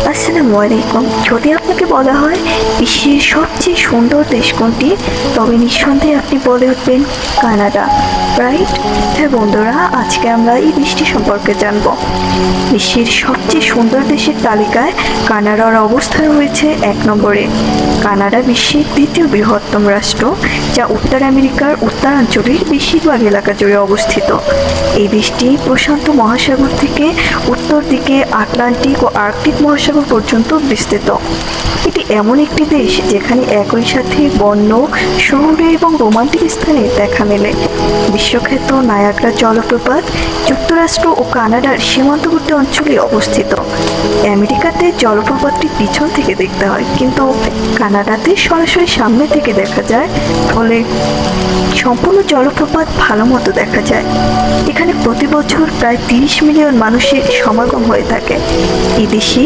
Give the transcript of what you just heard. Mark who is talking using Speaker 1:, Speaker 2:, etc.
Speaker 1: আসসালামু আলাইকুম। যদি আপনাকে বলা হয় বিশ্বের সবচেয়ে সুন্দর দেশ কোনটি, তবে নিঃসন্দেহে আপনি বলে উঠবেন কানাডা, রাইট? হ্যাঁ বন্ধুরা, আজকে আমরা এই দেশটি সম্পর্কে জানব। বিশ্বের সবচেয়ে সুন্দর দেশের তালিকায় কানাডার অবস্থান রয়েছে 1 নম্বরে। কানাডা বিশ্বের দ্বিতীয় বৃহত্তম রাষ্ট্র, যা উত্তর আমেরিকার উত্তরাঞ্চলের বেশিরভাগ এলাকা জুড়ে অবস্থিত। এই দেশটি প্রশান্ত মহাসাগর থেকে উত্তর দিকে আটলান্টিক ও আর্কটিক মহাসাগর পর্যন্ত বিস্তৃত। এটি এমন একটি দেশ যেখানে একই সাথে বন্য, শহুরে এবং রোমান্টিক স্থানে দেখা মেলে। বিশ্বখ্যাত নায়াগ্রা জলপ্রপাত যুক্তরাষ্ট্র ও কানাডার সীমান্তবর্তী অঞ্চলে অবস্থিত। আমেরিকাতে জলপ্রপাতটি পিছন থেকে দেখতে হয়, কিন্তু কানাডাতে সরাসরি সামনে থেকে দেখা যায়, ফলে সম্পূর্ণ জলপ্রপাত ভালো মতো দেখা যায়। এখানে প্রতি বছর প্রায় 30 মিলিয়ন মানুষের সমাগম হয়ে থাকে। এই দেশে